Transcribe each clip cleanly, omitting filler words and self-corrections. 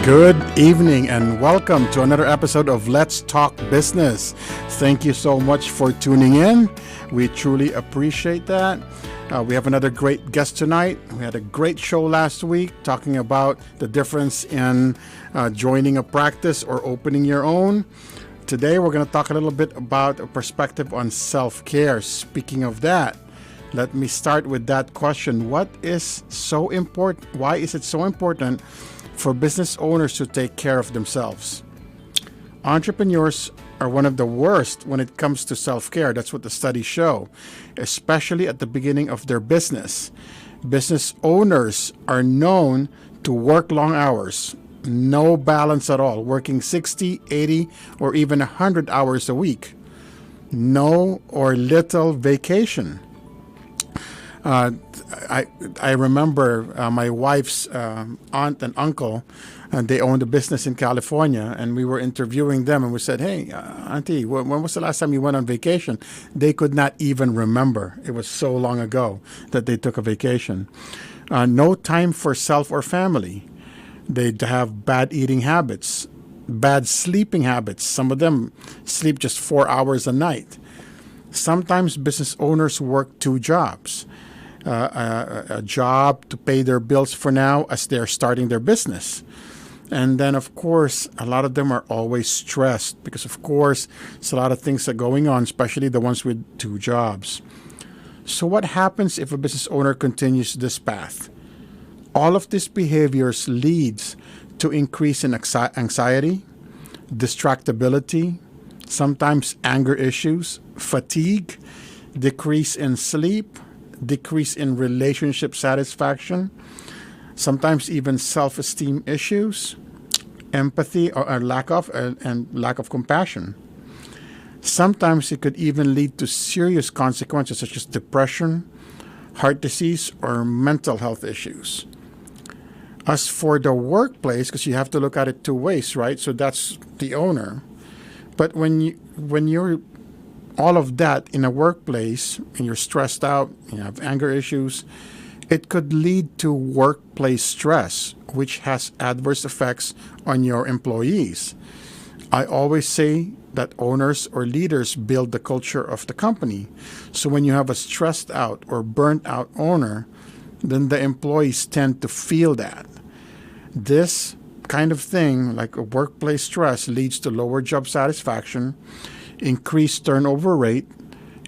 Good evening and welcome to another episode of Let's Talk Business. Thank you so much for tuning in. We truly appreciate that. We have another great guest tonight. We had a great show last week talking about the difference in joining a practice or opening your own. Today we're going to talk a little bit about a perspective on self-care. Speaking of that, let me start with that question. What is so important? Why is it so important for business owners to take care of themselves? Entrepreneurs are one of the worst when it comes to self-care. That's what the studies show, especially at the beginning of their business. Business owners are known to work long hours, no balance at all, working 60, 80, or even 100 hours a week. No or little vacation. I remember my wife's aunt and uncle, and they owned a business in California, and we were interviewing them, and we said, "Hey, Auntie, when was the last time you went on vacation?" They could not even remember. It was so long ago that they took a vacation. No time for self or family. They'd have bad eating habits, bad sleeping habits. Some of them sleep just 4 hours a night. Sometimes business owners work two jobs. A job to pay their bills for now as they're starting their business. And then, of course, a lot of them are always stressed because, of course, there's a lot of things that are going on, especially the ones with two jobs. So what happens if a business owner continues this path? All of these behaviors leads to increase in anxiety, distractibility, sometimes anger issues, fatigue, decrease in sleep, decrease in relationship satisfaction, sometimes even self-esteem issues, empathy or lack of compassion. Sometimes it could even lead to serious consequences such as depression, heart disease, or mental health issues. As for the workplace, because you have to look at it two ways, right? So that's the owner. But when you're all of that in a workplace and you're stressed out, you have anger issues, it could lead to workplace stress, which has adverse effects on your employees. I always say that owners or leaders build the culture of the company. So when you have a stressed out or burnt out owner, then the employees tend to feel that. This kind of thing, like a workplace stress, leads to lower job satisfaction, increased turnover rate,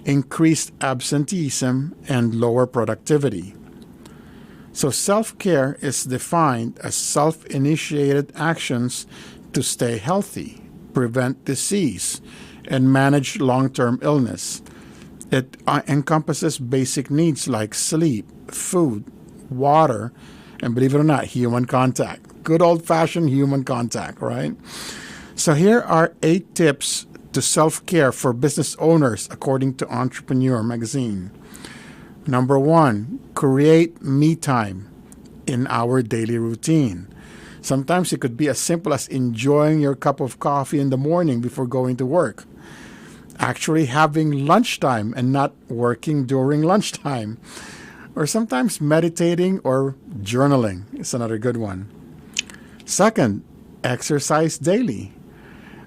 increased absenteeism, and lower productivity. So self-care is defined as self-initiated actions to stay healthy, prevent disease, and manage long-term illness. It encompasses basic needs like sleep, food, water, and believe it or not, human contact. Good old-fashioned human contact, right? So here are 8 tips to self-care for business owners according to Entrepreneur magazine. Number 1, create me time in our daily routine. Sometimes it could be as simple as enjoying your cup of coffee in the morning before going to work. Actually having lunchtime and not working during lunchtime. Or sometimes meditating or journaling is another good one. Second, exercise daily.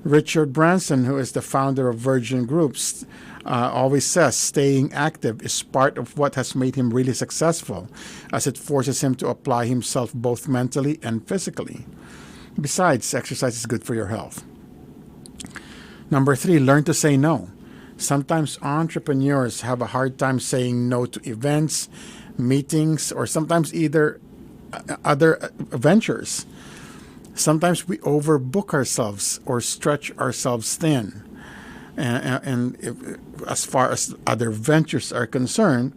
Richard Branson, who is the founder of Virgin Groups, always says staying active is part of what has made him really successful, as it forces him to apply himself both mentally and physically. Besides, exercise is good for your health. Number 3, learn to say no. Sometimes entrepreneurs have a hard time saying no to events, meetings, or sometimes either other ventures. Sometimes we overbook ourselves or stretch ourselves thin. And as far as other ventures are concerned,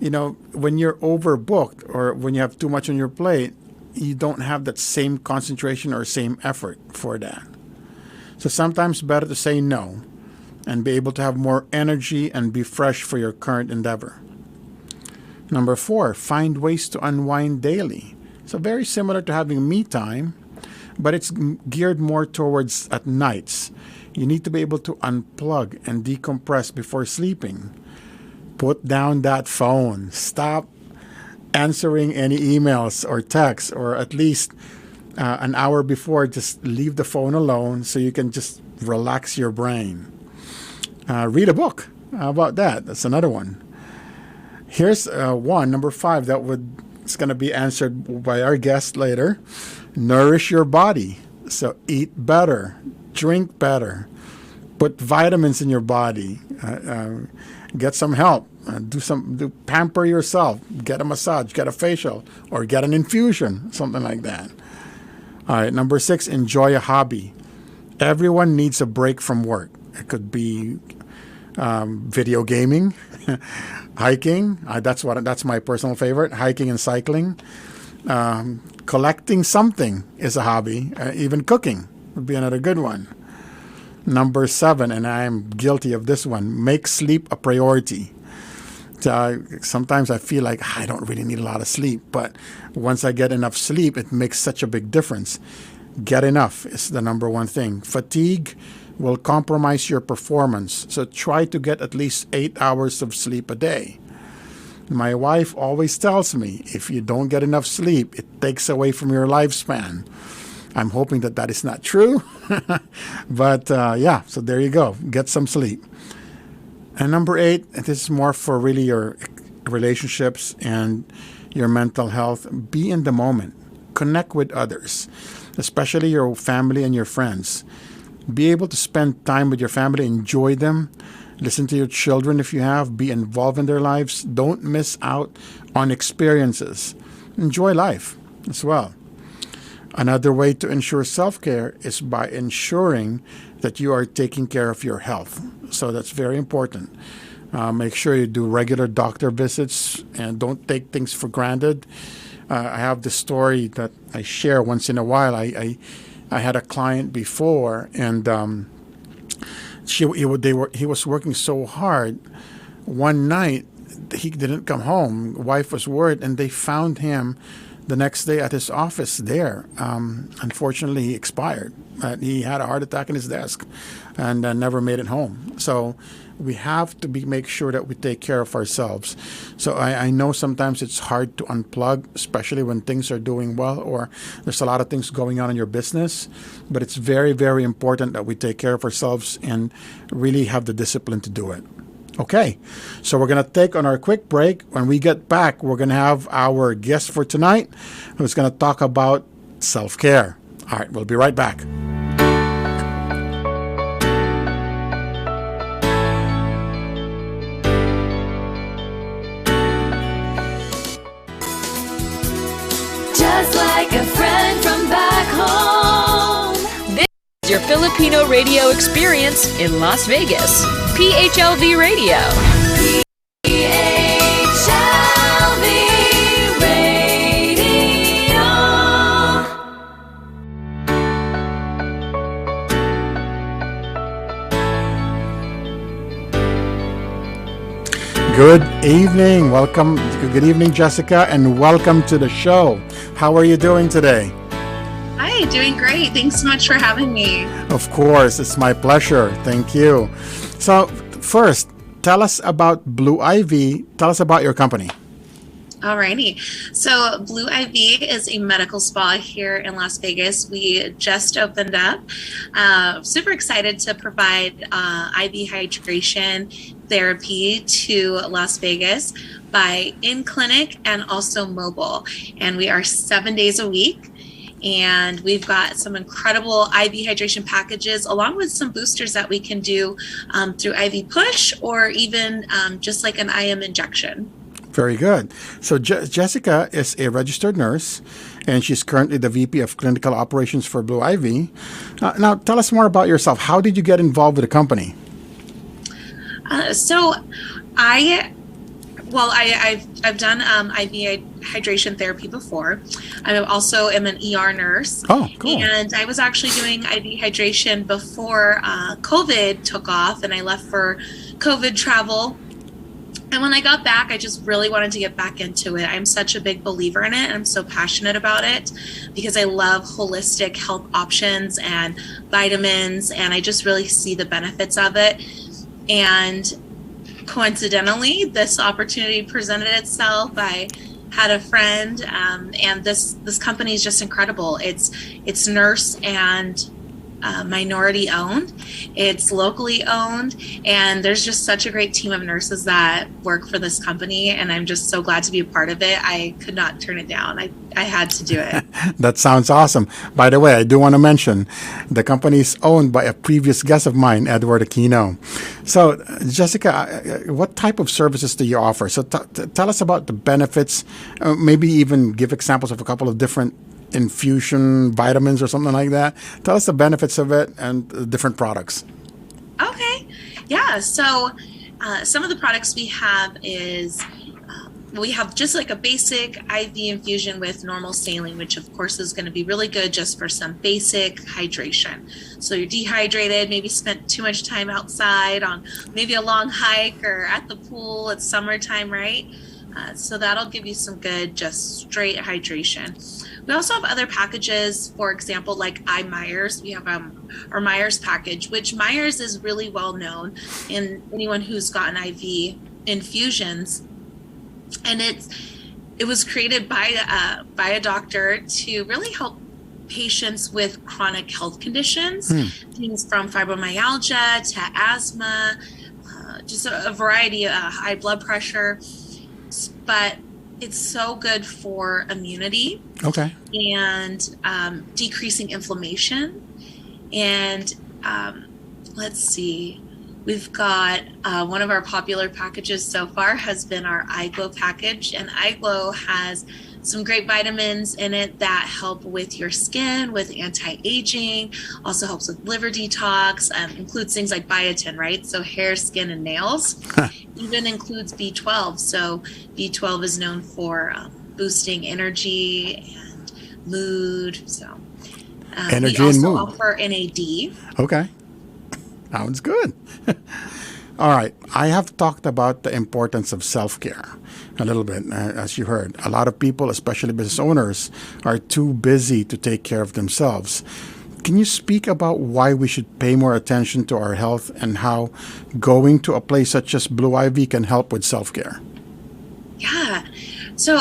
when you're overbooked or when you have too much on your plate, you don't have that same concentration or same effort for that. So sometimes better to say no and be able to have more energy and be fresh for your current endeavor. Number 4, find ways to unwind daily. So very similar to having me time, but it's geared more towards at nights. You need to be able to unplug and decompress before sleeping. Put down that phone. Stop answering any emails or texts, or at least an hour before, just leave the phone alone so you can just relax your brain. Read a book. How about that? That's another one. Here's one, number 5, it's going to be answered by our guest later. Nourish your body. So eat better, drink better, put vitamins in your body, get some help, pamper yourself, get a massage, get a facial, or get an infusion, something like that. All right, number 6, enjoy a hobby. Everyone needs a break from work. It could be video gaming, hiking. That's my personal favorite. Hiking and cycling. Collecting something is a hobby. Even cooking would be another good one. Number 7, and I'm guilty of this one, make sleep a priority. Sometimes I feel like I don't really need a lot of sleep, but once I get enough sleep, it makes such a big difference. Get enough is the number one thing. Fatigue will compromise your performance, so try to get at least 8 hours of sleep a day. My wife always tells me, if you don't get enough sleep, it takes away from your lifespan. I'm hoping that is not true. But so there you go. Get some sleep. And number 8, this is more for really your relationships and your mental health. Be in the moment. Connect with others, especially your family and your friends. Be able to spend time with your family, enjoy them. Listen to your children if you have. Be involved in their lives. Don't miss out on experiences. Enjoy life as well. Another way to ensure self-care is by ensuring that you are taking care of your health. So that's very important. Make sure you do regular doctor visits and don't take things for granted. I have this story that I share once in a while. I had a client before, and he was working so hard. One night, he didn't come home. Wife was worried, and they found him the next day at his office there. Unfortunately, he expired. He had a heart attack in his desk and never made it home. So we have to make sure that we take care of ourselves. So I know sometimes it's hard to unplug, especially when things are doing well or there's a lot of things going on in your business. But it's very, very important that we take care of ourselves and really have the discipline to do it. Okay, so we're going to take on our quick break. When we get back, we're going to have our guest for tonight who's going to talk about self-care. All right, we'll be right back. Just like a friend from back home. This is your Filipino radio experience in Las Vegas. PHLV Radio. PHLV Radio. Good evening. Welcome. Good evening, Jessica, and welcome to the show. How are you doing today? Hi, doing great. Thanks so much for having me. Of course, it's my pleasure. Thank you. So first, tell us about Blue Ivy. Tell us about your company. Alrighty. So Blue Ivy is a medical spa here in Las Vegas. We just opened up. Super excited to provide IV hydration therapy to Las Vegas by in-clinic and also mobile. And we are 7 days a week. And we've got some incredible IV hydration packages along with some boosters that we can do through IV push or even just like an IM injection. Very good. So Jessica is a registered nurse, and she's currently the VP of Clinical Operations for Blue Ivy. Now, tell us more about yourself. How did you get involved with the company? I've done IV hydration therapy before. I also am an ER nurse. Oh, cool. And I was actually doing IV hydration before COVID took off, and I left for COVID travel. And when I got back, I just really wanted to get back into it. I'm such a big believer in it, and I'm so passionate about it because I love holistic health options and vitamins, and I just really see the benefits of it. And coincidentally, this opportunity presented itself. I had a friend, and this company is just incredible. It's nurse and minority owned. It's locally owned, and there's just such a great team of nurses that work for this company, and I'm just so glad to be a part of it. I could not turn it down. I had to do it. That sounds awesome. By the way, I do want to mention the company is owned by a previous guest of mine, Edward Aquino. So, Jessica, what type of services do you offer? So, tell us about the benefits. Maybe even give examples of a couple of different infusion vitamins or something like that. Tell us the benefits of it and the different products. Okay. Yeah. So some of the products we have is we have just like a basic IV infusion with normal saline, which of course is going to be really good just for some basic hydration. So you're dehydrated, maybe spent too much time outside on maybe a long hike or at the pool. It's summertime, right? So that'll give you some good, just straight hydration. We also have other packages, for example, like Myers. We have our Myers package, which Myers is really well known in anyone who's gotten IV infusions. And it was created by a doctor to really help patients with chronic health conditions, things from fibromyalgia to asthma, just a variety of high blood pressure. But it's so good for immunity. Okay. And decreasing inflammation. And let's see, we've got one of our popular packages so far has been our iGlow package. And iGlow has some great vitamins in it that help with your skin, with anti-aging, also helps with liver detox, includes things like biotin, right? So hair, skin, and nails. Even includes B12. So B12 is known for boosting energy and mood. So energy we and mood. also offer NAD. Okay. Sounds good. All right. I have talked about the importance of self-care a little bit, as you heard. A lot of people, especially business owners, are too busy to take care of themselves. Can you speak about why we should pay more attention to our health and how going to a place such as Blue Ivy can help with self-care? Yeah. So,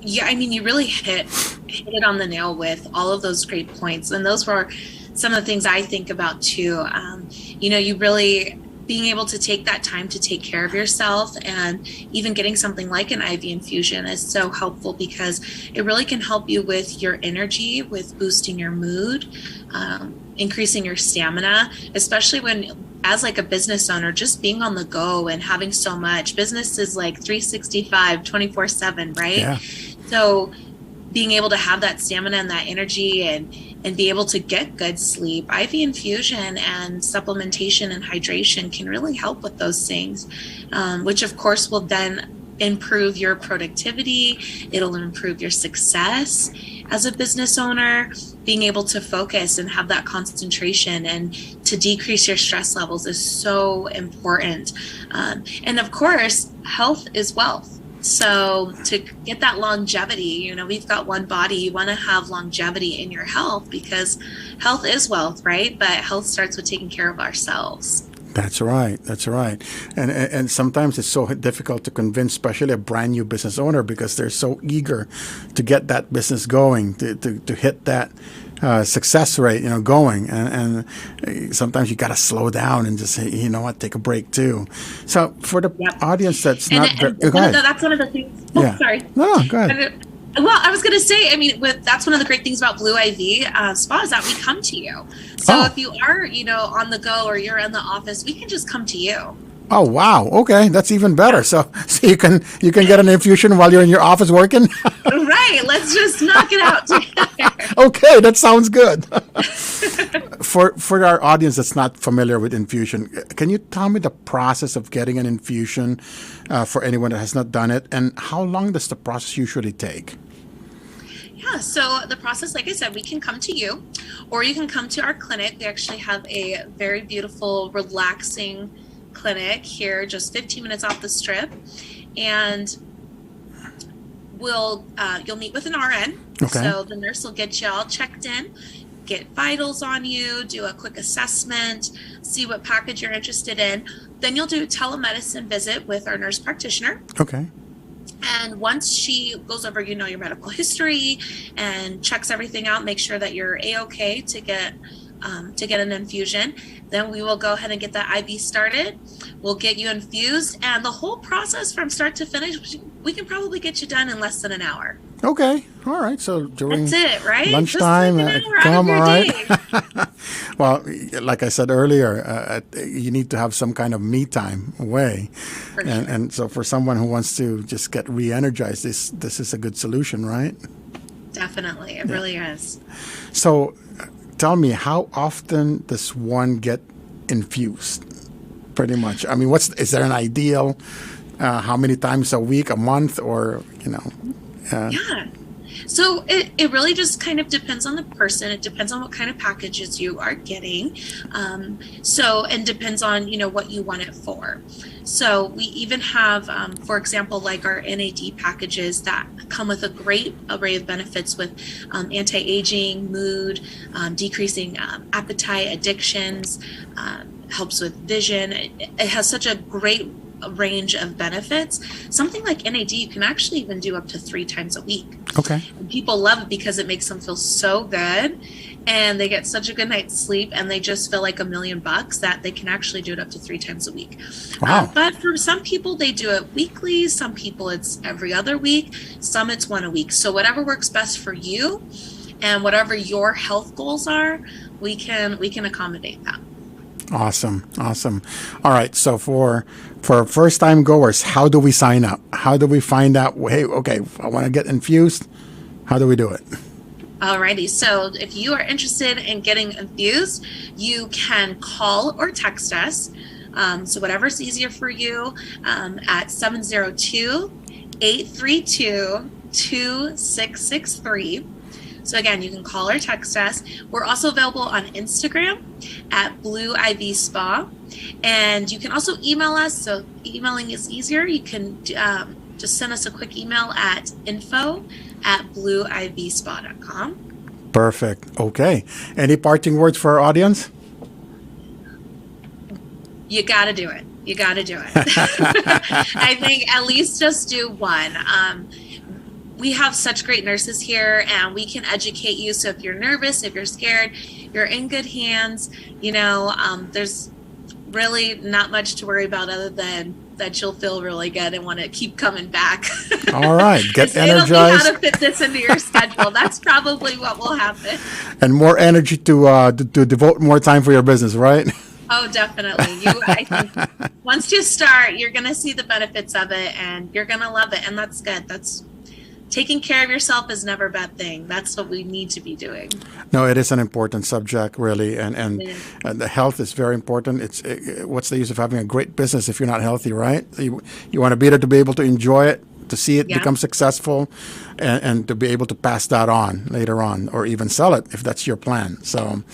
yeah, I mean, you really hit it on the nail with all of those great points. And those were some of the things I think about too. You really being able to take that time to take care of yourself, and even getting something like an IV infusion is so helpful because it really can help you with your energy, with boosting your mood, increasing your stamina, especially when, as like a business owner, just being on the go and having so much. Business is like 365, 24/7, right? Yeah. So being able to have that stamina and that energy and be able to get good sleep, IV infusion and supplementation and hydration can really help with those things, which of course will then improve your productivity. It'll improve your success as a business owner. Being able to focus and have that concentration and to decrease your stress levels is so important. And of course, health is wealth. So to get that longevity, we've got one body. You want to have longevity in your health because health is wealth, right? But health starts with taking care of ourselves. That's right. That's right. And sometimes it's so difficult to convince, especially a brand new business owner, because they're so eager to get that business going, to hit that success rate, going. And sometimes you got to slow down and just say, you know what, take a break too. So for the audience that's go ahead. That's one of the things. Oh, yeah. Sorry. No, go ahead. Well, I was going to say, that's one of the great things about Blue IV Spa is that we come to you. So if you are, on the go or you're in the office, we can just come to you. Oh, wow. Okay. That's even better. So you can get an infusion while you're in your office working? Right. Let's just knock it out together. Okay. That sounds good. For our audience that's not familiar with infusion, can you tell me the process of getting an infusion for anyone that has not done it? And how long does the process usually take? Yeah, so the process, like I said, we can come to you or you can come to our clinic. We actually have a very beautiful, relaxing clinic here, just 15 minutes off the strip. And you'll meet with an RN. Okay. So the nurse will get you all checked in, get vitals on you, do a quick assessment, see what package you're interested in. Then you'll do a telemedicine visit with our nurse practitioner. Okay. And once she goes over, your medical history and checks everything out, make sure that you're A-OK to get an infusion, then we will go ahead and get that IV started. We'll get you infused, and the whole process from start to finish, we can probably get you done in less than an hour. Okay. All right. So during That's it, right? lunchtime, Just take an hour out come of your all right. day. Well, like I said earlier, you need to have some kind of me time away, For sure. and so for someone who wants to just get re-energized, this is a good solution, right? Definitely, it really is. So, tell me, how often does one get infused? Pretty much. I mean, is there an ideal? How many times a week, a month, or Yeah. So it really just kind of depends on the person. It depends on what kind of packages you are getting. And depends on, what you want it for. So we even have, for example, like our NAD packages that come with a great array of benefits with anti-aging, mood, decreasing appetite, addictions, helps with vision. It has such a great range of benefits. Something like NAD, you can actually even do up to 3 times a week. Okay. And people love it because it makes them feel so good, and they get such a good night's sleep, and they just feel like $1,000,000 that they can actually do it up to 3 times a week. Wow. But for some people, they do it weekly. Some people it's every other week. Some it's 1 a week. So whatever works best for you, and whatever your health goals are, we can accommodate that. Awesome. All right. So for first time goers, how do we sign up? How do we find out? Hey, okay, I want to get infused. How do we do it? Alrighty. So if you are interested in getting infused, you can call or text us. So whatever's easier for you, at 702-832-2663. So again, you can call or text us. We're also available on Instagram at Blue IV Spa. And you can also email us. So emailing is easier. You can just send us a quick email at info@blueivspa.com. Perfect. Okay. Any parting words for our audience? You got to do it. I think at least just do one. We have such great nurses here, and we can educate you. So if you're nervous, if you're scared, you're in good hands. There's really not much to worry about other than that you'll feel really good and want to keep coming back. All right. Get energized. It'll be how to fit this into your schedule. That's probably what will happen. And more energy to devote more time for your business, right? Oh, definitely. I think once you start, you're going to see the benefits of it, and you're going to love it. And that's good. Taking care of yourself is never a bad thing. That's what we need to be doing. No, it is an important subject, really, and the health is very important. What's the use of having a great business if you're not healthy, right? You want to be there to be able to enjoy it, to see it become successful, and to be able to pass that on later on, or even sell it if that's your plan. So,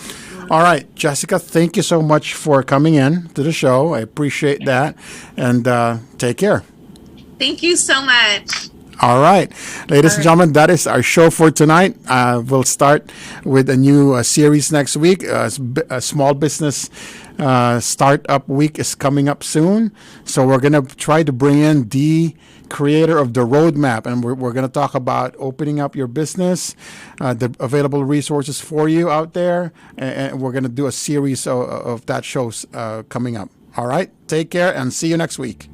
all right, Jessica, thank you so much for coming in to the show. I appreciate that, and take care. Thank you so much. All right. Ladies and gentlemen, that is our show for tonight. We'll start with a new series next week. A small business startup week is coming up soon. So we're going to try to bring in the creator of the roadmap, and we're going to talk about opening up your business, the available resources for you out there, and we're going to do a series of that shows coming up. All right. Take care and see you next week.